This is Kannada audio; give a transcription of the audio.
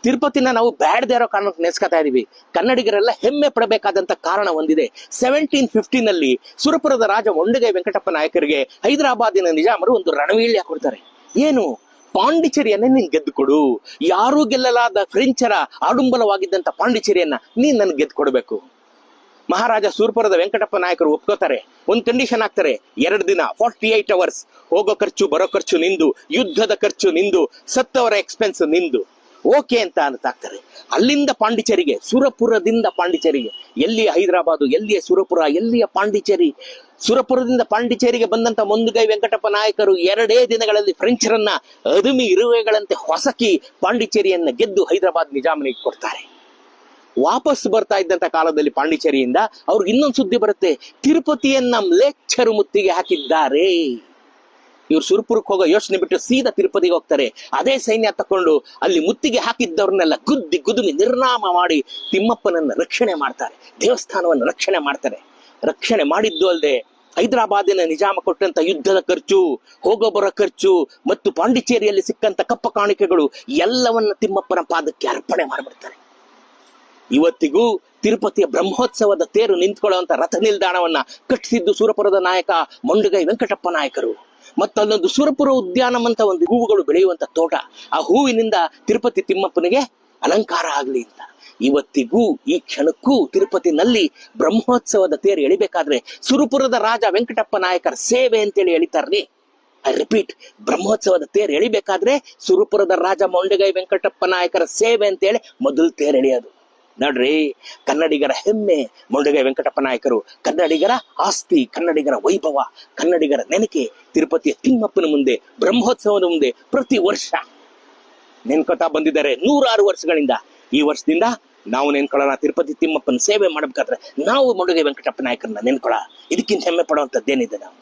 ತಿರುಪತಿನ ನಾವು ಬ್ಯಾಡದೇ ಇರೋ ಕಾರಣಕ್ಕೆ ನೆನೆಸ್ಕೊತಾ ಇದೀವಿ. ಕನ್ನಡಿಗರೆಲ್ಲ ಹೆಮ್ಮೆ ಪಡಬೇಕಾದಂತ ಕಾರಣ ಒಂದಿದೆ. 1750 ಸುರಪುರದ ರಾಜ ಮೊಂಡಗೈ ವೆಂಕಟಪ್ಪ ನಾಯಕರಿಗೆ ಹೈದರಾಬಾದಿನ ನಿಜಾಮರು ಒಂದು ರಣವೀಳ್ಯ ಕೊಡ್ತಾರೆ. ಏನು? ಪಾಂಡಿಚೇರಿಯನ್ನೇ ನೀನ್ ಗೆದ್ದು ಕೊಡು, ಯಾರೂ ಗೆಲ್ಲಲಾದ ಫ್ರೆಂಚರ ಆಡುಂಬಲವಾಗಿದ್ದಂತ ಪಾಂಡಿಚೇರಿಯನ್ನ ನೀನ್ ನನ್ಗೆ ಗೆದ್ದು ಕೊಡಬೇಕು. ಮಹಾರಾಜ ಸುರಪುರದ ವೆಂಕಟಪ್ಪ ನಾಯಕರು ಒಪ್ಕೋತಾರೆ. ಒಂದ್ ಕಂಡೀಷನ್ ಹಾಕ್ತಾರೆ, 2 ದಿನ 48 ಅವರ್ಸ್, ಹೋಗೋ ಖರ್ಚು ಬರೋ ಖರ್ಚು ನಿಂದು, ಯುದ್ಧದ ಖರ್ಚು ನಿಂದು, ಸತ್ತವರ ಎಕ್ಸ್ಪೆನ್ಸ್ ನಿಂದು. ಓಕೆ ಅಂತ ಅಂತಾಕ್ತಾರೆ. ಅಲ್ಲಿಂದ ಪಾಂಡಿಚೇರಿಗೆ, ಸುರಪುರದಿಂದ ಪಾಂಡಿಚೇರಿಗೆ, ಎಲ್ಲಿಯ ಹೈದರಾಬಾದು, ಎಲ್ಲಿಯ ಸುರಪುರ, ಎಲ್ಲಿಯ ಪಾಂಡಿಚೇರಿ. ಸುರಪುರದಿಂದ ಪಾಂಡಿಚೇರಿಗೆ ಬಂದಂತ ಮೊಂಡಗೈ ವೆಂಕಟಪ್ಪ ನಾಯಕರು 2 ದಿನಗಳಲ್ಲಿ ಫ್ರೆಂಚರನ್ನ ಅದುಮಿ ಇರುವೆಗಳಂತೆ ಹೊಸಕಿ ಪಾಂಡಿಚೇರಿಯನ್ನ ಗೆದ್ದು ಹೈದರಾಬಾದ್ ನಿಜಾಮನಿಗೆ ಕೊಡ್ತಾರೆ. ವಾಪಸ್ ಬರ್ತಾ ಇದ್ದಂತ ಕಾಲದಲ್ಲಿ ಪಾಂಡಿಚೇರಿಯಿಂದ ಅವ್ರಿಗೆ ಇನ್ನೊಂದು ಸುದ್ದಿ ಬರುತ್ತೆ, ತಿರುಪತಿಯನ್ನ ಮ್ಲೇಚ್ಛರು ಮುತ್ತಿಗೆ ಹಾಕಿದ್ದಾರೆ. ಇವ್ರು ಸುರಪುರಕ್ಕೆ ಹೋಗೋ ಯೋಚನೆ ಬಿಟ್ಟು ಸೀದಾ ತಿರುಪತಿಗೆ ಹೋಗ್ತಾರೆ. ಅದೇ ಸೈನ್ಯ ತಕೊಂಡು ಅಲ್ಲಿ ಮುತ್ತಿಗೆ ಹಾಕಿದ್ದವ್ರನ್ನೆಲ್ಲ ಗುದುಮಿ ನಿರ್ನಾಮ ಮಾಡಿ ತಿಮ್ಮಪ್ಪನನ್ನ ರಕ್ಷಣೆ ಮಾಡ್ತಾರೆ, ದೇವಸ್ಥಾನವನ್ನು ರಕ್ಷಣೆ ಮಾಡ್ತಾರೆ. ರಕ್ಷಣೆ ಮಾಡಿದ್ದು ಅಲ್ಲದೆ ಹೈದರಾಬಾದಿನ ನಿಜಾಮ ಕೊಟ್ಟಂತ ಯುದ್ಧದ ಖರ್ಚು, ಹೋಗೋ ಬರೋ ಖರ್ಚು ಮತ್ತು ಪಾಂಡಿಚೇರಿಯಲ್ಲಿ ಸಿಕ್ಕಂತ ಕಪ್ಪ ಕಾಣಿಕೆಗಳು ಎಲ್ಲವನ್ನ ತಿಮ್ಮಪ್ಪನ ಪಾದಕ್ಕೆ ಅರ್ಪಣೆ ಮಾಡಿಬಿಡ್ತಾರೆ. ಇವತ್ತಿಗೂ ತಿರುಪತಿಯ ಬ್ರಹ್ಮೋತ್ಸವದ ತೇರು ನಿಂತ್ಕೊಳ್ಳುವಂತ ರಥ ನಿಲ್ದಾಣವನ್ನ ಕಟ್ಟಿಸಿದ್ದು ಸುರಪುರದ ನಾಯಕ ಮೊಂಡಗೈ ವೆಂಕಟಪ್ಪ ನಾಯಕರು. ಮತ್ತಲ್ಲೊಂದು ಸುರಪುರ ಉದ್ಯಾನಂ ಅಂತ ಒಂದು ಹೂವುಗಳು ಬೆಳೆಯುವಂತ ತೋಟ, ಆ ಹೂವಿನಿಂದ ತಿರುಪತಿ ತಿಮ್ಮಪ್ಪನಿಗೆ ಅಲಂಕಾರ ಆಗ್ಲಿ ಅಂತ. ಇವತ್ತಿಗೂ ಈ ಕ್ಷಣಕ್ಕೂ ತಿರುಪತಿನಲ್ಲಿ ಬ್ರಹ್ಮೋತ್ಸವದ ತೇರು ಎಳಿಬೇಕಾದ್ರೆ ಸುರಪುರದ ರಾಜ ವೆಂಕಟಪ್ಪ ನಾಯಕರ ಸೇವೆ ಅಂತೇಳಿ ಎಳಿತಾರ್ರಿ. ಐ ರಿಪೀಟ್, ಬ್ರಹ್ಮೋತ್ಸವದ ತೇರು ಎಳಿಬೇಕಾದ್ರೆ ಸುರಪುರದ ರಾಜ ಮೊಂಡಗೈ ವೆಂಕಟಪ್ಪ ನಾಯಕರ ಸೇವೆ ಅಂತೇಳಿ ಮೊದಲು ತೇರು ಎಳೆಯೋದು. ನೋಡ್ರಿ, ಕನ್ನಡಿಗರ ಹೆಮ್ಮೆ ಮೊಂಡಗೈ ವೆಂಕಟಪ್ಪ ನಾಯಕರು, ಕನ್ನಡಿಗರ ಆಸ್ತಿ, ಕನ್ನಡಿಗರ ವೈಭವ, ಕನ್ನಡಿಗರ ನೆನಕೆ ತಿರುಪತಿಯ ತಿಮ್ಮಪ್ಪನ ಮುಂದೆ, ಬ್ರಹ್ಮೋತ್ಸವದ ಮುಂದೆ ಪ್ರತಿ ವರ್ಷ ನೆನ್ಕೋತಾ ಬಂದಿದ್ದಾರೆ 106 ವರ್ಷಗಳಿಂದ. ಈ ವರ್ಷದಿಂದ ನಾವು ನೆನ್ಕೊಳ್ಳೋಣ, ತಿರುಪತಿ ತಿಮ್ಮಪ್ಪನ ಸೇವೆ ಮಾಡಬೇಕಾದ್ರೆ ನಾವು ಮೊಂಡಗೈ ವೆಂಕಟಪ್ಪ ನಾಯಕರನ್ನ ನೆನ್ಕೊಳ್ಳ. ಇದಕ್ಕಿಂತ ಹೆಮ್ಮೆ ಪಡುವಂತದ್ದೇನಿದೆ ನಾವು?